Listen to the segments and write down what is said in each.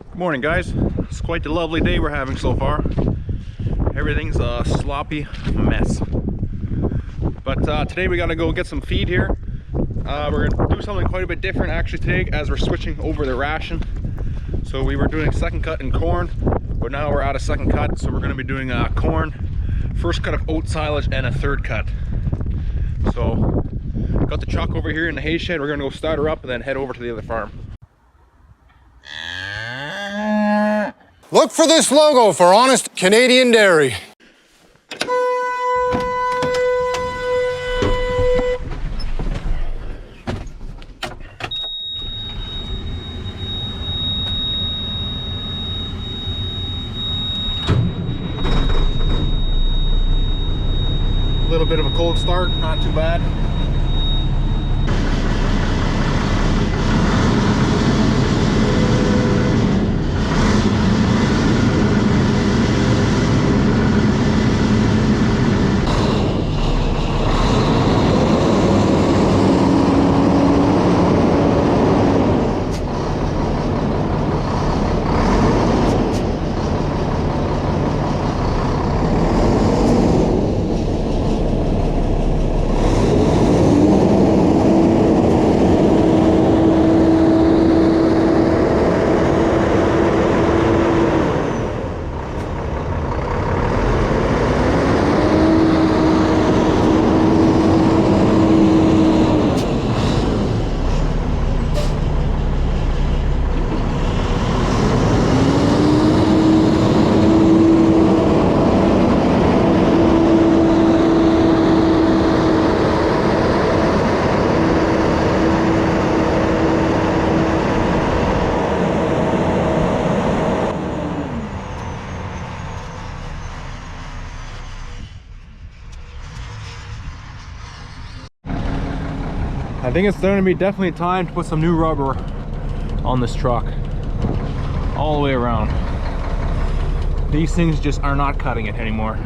Good morning, guys. It's quite the lovely day we're having so far. Everything's a sloppy mess. But today we gotta go get some feed here. We're gonna do something quite a bit different actually today, as we're switching over the ration. So we were doing second cut in corn, but now we're out of second cut, so we're gonna be doing corn, first cut of oat silage, and a third cut. So got the truck over here in the hay shed. We're gonna go start her up and then head over to the other farm. Look for this logo for Honest Canadian Dairy. A little bit of a cold start, not too bad. I think it's going to be definitely time to put some new rubber on this truck all the way around. These things just are not cutting it anymore.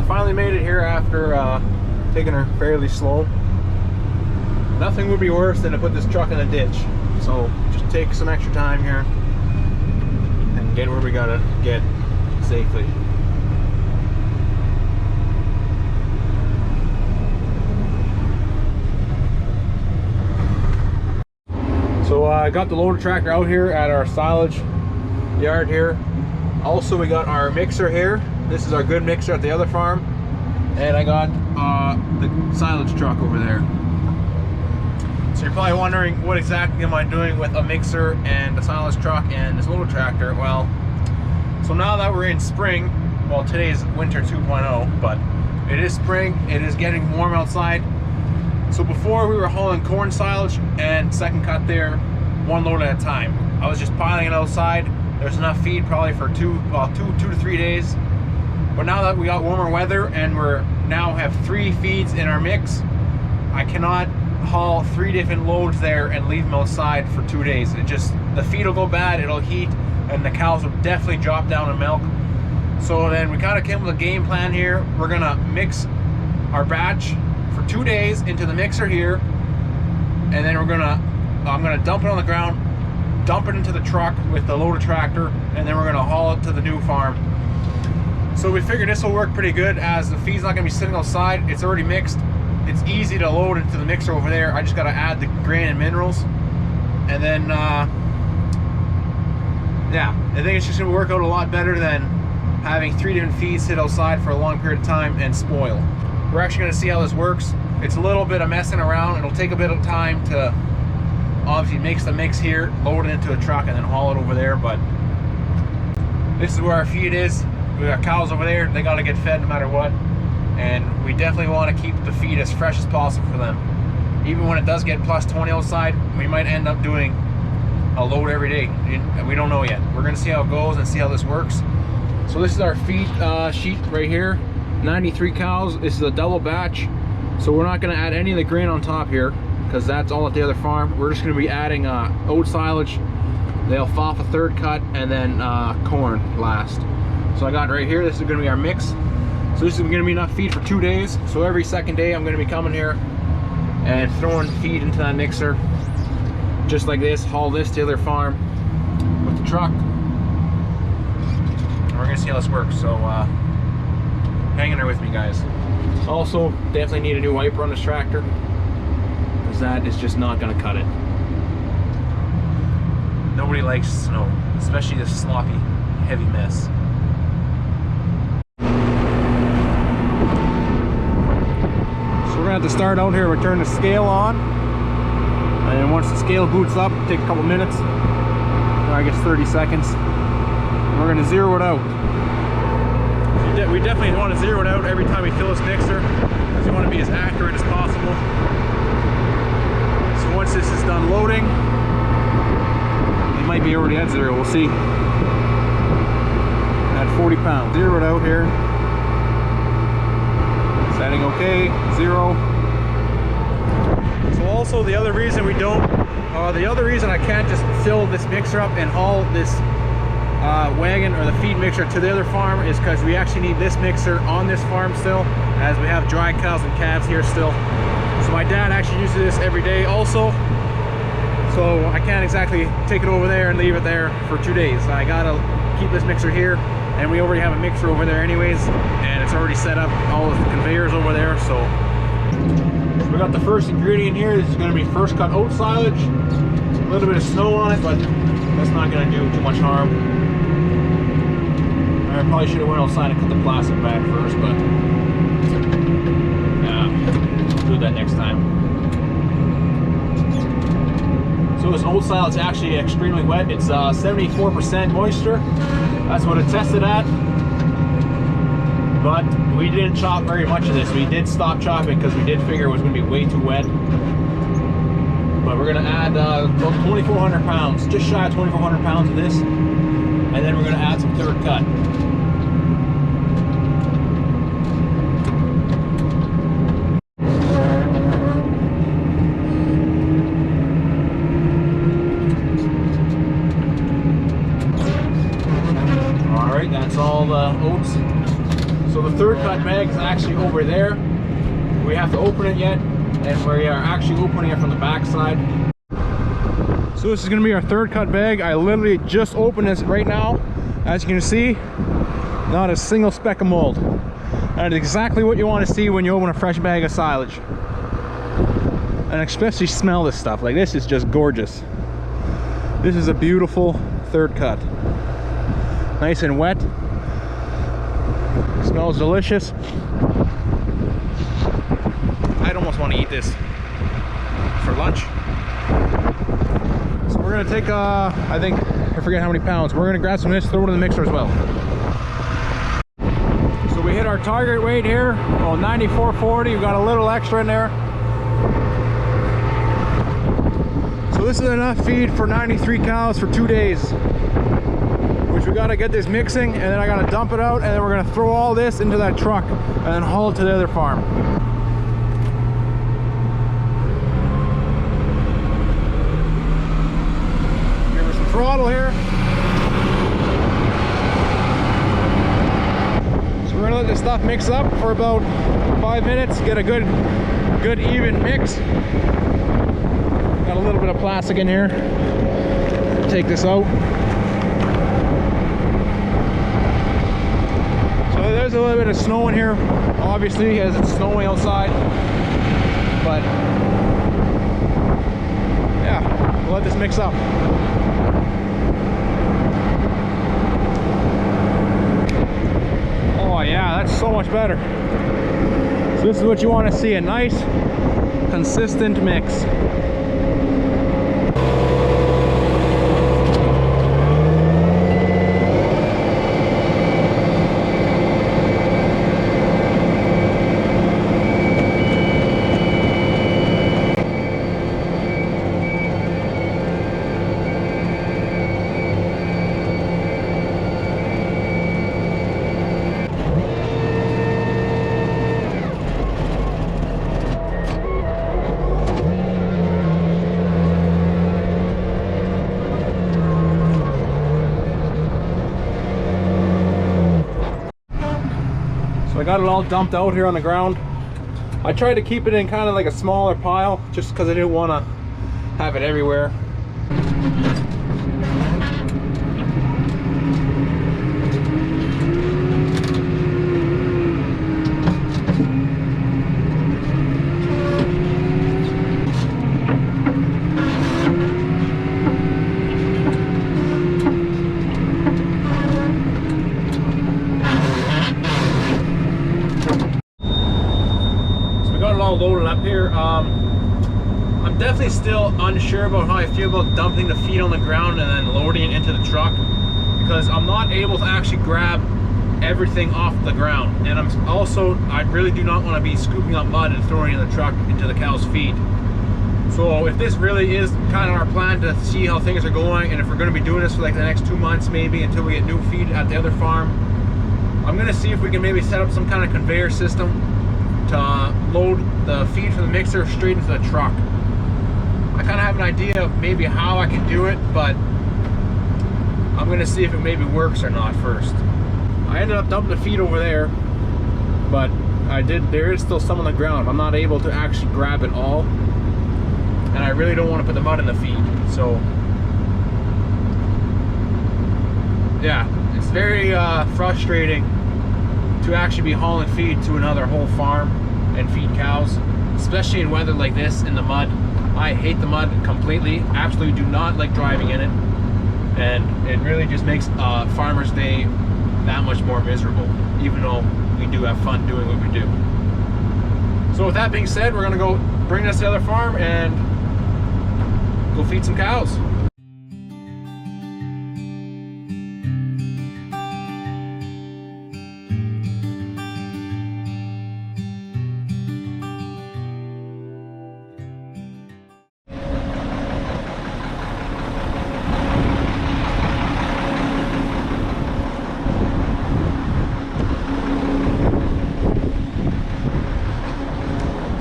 Finally made it here after taking her fairly slow. Nothing would be worse than to put this truck in a ditch. So just take some extra time here and get where we gotta get safely. So I got the loader tractor out here at our silage yard here. Also we got our mixer here. This is our good mixer at the other farm. And I got the silage truck over there. So you're probably wondering, what exactly am I doing with a mixer and a silage truck and this loader tractor? Well, so now that we're in spring, well today is winter 2.0, but it is spring, it is getting warm outside. So before we were hauling corn silage and second cut there, one load at a time. I was just piling it outside. There's enough feed probably for two to 3 days. But now that we got warmer weather and we're now have 3 feeds in our mix, I cannot haul 3 different loads there and leave them outside for 2 days. It just, the feed will go bad, it'll heat, and the cows will definitely drop down in milk. So then we kind of came with a game plan here. We're gonna mix our batch for 2 days into the mixer here, and then I'm gonna dump it on the ground, dump it into the truck with the loader tractor, and then we're gonna haul it to the new farm. So we figured this will work pretty good, as the feed's not gonna be sitting outside. It's already mixed. It's easy to load into the mixer over there. I just gotta add the grain and minerals. And then, yeah, I think it's just gonna work out a lot better than having 3 different feeds sit outside for a long period of time and spoil. We're actually going to see how this works. It's a little bit of messing around. It'll take a bit of time to obviously mix the mix here, load it into a truck, and then haul it over there. But this is where our feed is. We got cows over there. They got to get fed no matter what. And we definitely want to keep the feed as fresh as possible for them. Even when it does get plus 20 outside, we might end up doing a load every day. We don't know yet. We're going to see how it goes and see how this works. So this is our feed sheet right here. 93 cows. This is a double batch. So we're not going to add any of the grain on top here because that's all at the other farm. We're just going to be adding oat silage, the alfalfa third cut, and then corn last. So I got right here, this is going to be our mix. So this is going to be enough feed for 2 days. So every second day I'm going to be coming here and throwing feed into that mixer. Just like this, haul this to the other farm with the truck. And we're going to see how this works. So hang in there with me, guys. Also, definitely need a new wiper on this tractor because that is just not going to cut it. Nobody likes snow, especially this sloppy, heavy mess. So we're going to have to start out here. We turn the scale on, and then once the scale boots up, take a couple minutes, or I guess 30 seconds, and we're going to zero it out. We definitely want to zero it out every time we fill this mixer because we want to be as accurate as possible. So once this is done loading, it might be already at zero, we'll see. At 40 pounds. Zero it out here. Setting okay, 0. So also the other reason we don't, the other reason I can't just fill this mixer up and haul this wagon or the feed mixer to the other farm is because we actually need this mixer on this farm still, as we have dry cows and calves here still. So my dad actually uses this every day also, so I can't exactly take it over there and leave it there for 2 days. I gotta keep this mixer here, and we already have a mixer over there anyways, and it's already set up, all of the conveyors over there. So we got the first ingredient here. This is going to be first cut oat silage, a little bit of snow on it, but that's not going to do too much harm. I probably should have went outside and cut the plastic bag first, but yeah, we'll do that next time. So this oat silage is actually extremely wet. It's 74% moisture. That's what it tested at. But we didn't chop very much of this. We did stop chopping because we did figure it was going to be way too wet. But we're going to add about 2,400 pounds, just shy of 2,400 pounds of this. And then we're going to add some third cut. Alright, that's all the oats. So the third cut bag is actually over there. We have to open it yet, and we are actually opening it from the back side. So this is going to be our third cut bag. I literally just opened this right now. As you can see, not a single speck of mold. That is exactly what you want to see when you open a fresh bag of silage. And especially smell this stuff. Like, this is just gorgeous. This is a beautiful third cut. Nice and wet. Smells delicious. I'd almost want to eat this for lunch. So we're gonna take I think, I forget how many pounds. We're gonna grab some of this, throw it in the mixer as well. So we hit our target weight here, well, 94.40. We've got a little extra in there. So this is enough feed for 93 cows for 2 days. Which we gotta get this mixing, and then I gotta dump it out, and then we're gonna throw all this into that truck and then haul it to the other farm. Give her some throttle here. So we're gonna let this stuff mix up for about 5 minutes, get a good even mix. Got a little bit of plastic in here. Take this out. There's a little bit of snow in here, obviously, as it's snowing outside. But yeah, we'll let this mix up. that's so much better. So this is what you want to see, a nice, consistent mix. So I got it all dumped out here on the ground. I tried to keep it in kind of like a smaller pile just because I didn't want to have it everywhere. Loaded up here. I'm definitely still unsure about how I feel about dumping the feed on the ground and then loading it into the truck, because I'm not able to actually grab everything off the ground, and I really do not want to be scooping up mud and throwing it in the truck into the cow's feed. So if this really is kind of our plan to see how things are going, and if we're going to be doing this for like the next 2 months maybe until we get new feed at the other farm, I'm going to see if we can maybe set up some kind of conveyor system to load the feed from the mixer straight into the truck. I kind of have an idea of maybe how I can do it, but I'm going to see if it maybe works or not first. I ended up dumping the feed over there, but there is still some on the ground. I'm not able to actually grab it all, and I really don't want to put the mud in the feed. So yeah, it's very frustrating to actually be hauling feed to another whole farm and feed cows, especially in weather like this in the mud. I hate the mud completely, absolutely do not like driving in it, and it really just makes a farmer's day that much more miserable, even though we do have fun doing what we do. So with that being said, we're gonna go bring this to the other farm and go feed some cows.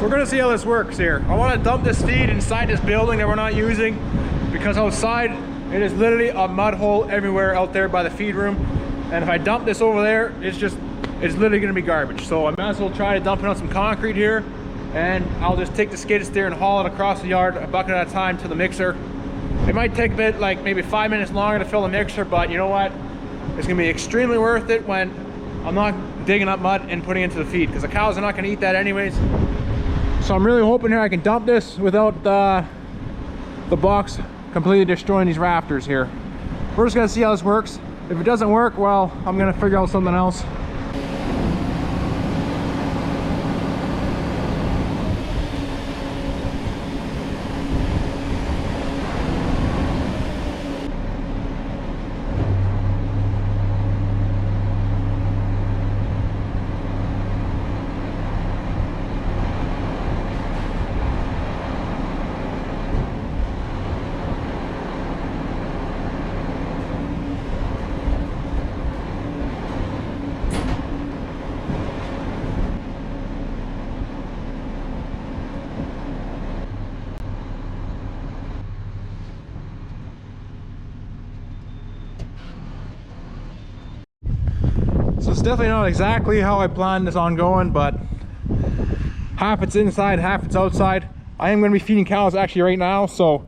We're gonna see how this works here. I want to dump this feed inside this building that we're not using, because outside it is literally a mud hole everywhere out there by the feed room, and if I dump this over there, it's literally gonna be garbage. So I might as well try to dump it on some concrete here, and I'll just take the skid steer and haul it across the yard a bucket at a time to the mixer. It might take a bit, like maybe 5 minutes longer to fill the mixer, but you know what? It's gonna be extremely worth it when I'm not digging up mud and putting it into the feed, because the cows are not gonna eat that anyways. So I'm really hoping here I can dump this without the box completely destroying these rafters here. We're just gonna see how this works. If it doesn't work, well, I'm gonna figure out something else. So it's definitely not exactly how I planned this on going, but half it's inside, half it's outside. I am going to be feeding cows actually right now, so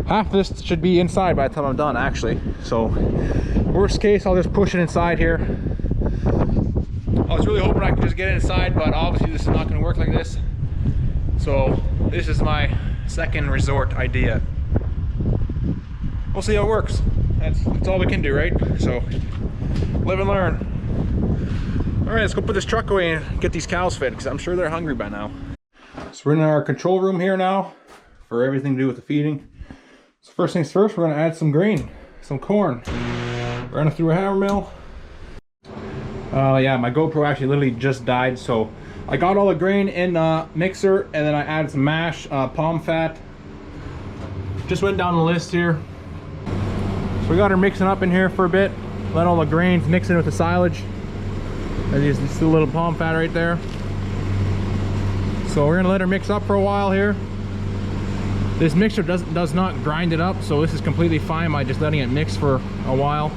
half of this should be inside by the time I'm done actually. So worst case, I'll just push it inside here. I was really hoping I could just get it inside, but obviously this is not going to work like this. So this is my second resort idea. We'll see how it works. That's all we can do, right? So live and learn. All right, let's go put this truck away and get these cows fed, because I'm sure they're hungry by now. So we're in our control room here now for everything to do with the feeding. So first things first, we're gonna add some grain, some corn. Run it through a hammer mill. Yeah, my GoPro actually literally just died, so I got all the grain in the mixer, and then I added some mash, palm fat. Just went down the list here. So we got her mixing up in here for a bit. Let all the grains mix in with the silage. There's just a little palm fat right there. So we're gonna let her mix up for a while here. This mixer does not grind it up, so this is completely fine by just letting it mix for a while.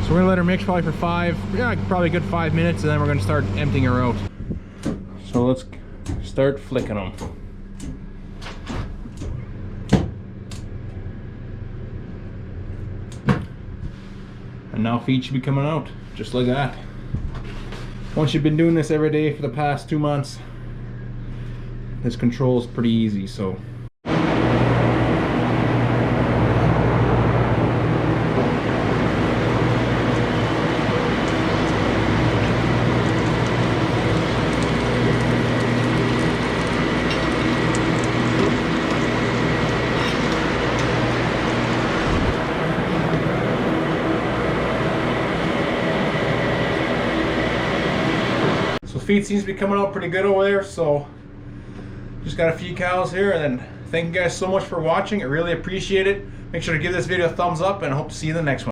So we're gonna let her mix probably for probably a good 5 minutes, and then we're gonna start emptying her out. So let's start flicking them. And now feed should be coming out, just like that. Once you've been doing this every day for the past 2 months, this control is pretty easy, so. Feed seems to be coming out pretty good over there, so just got a few cows here, and then thank you guys so much for watching. I really appreciate it. Make sure to give this video a thumbs up, and I hope to see you in the next one.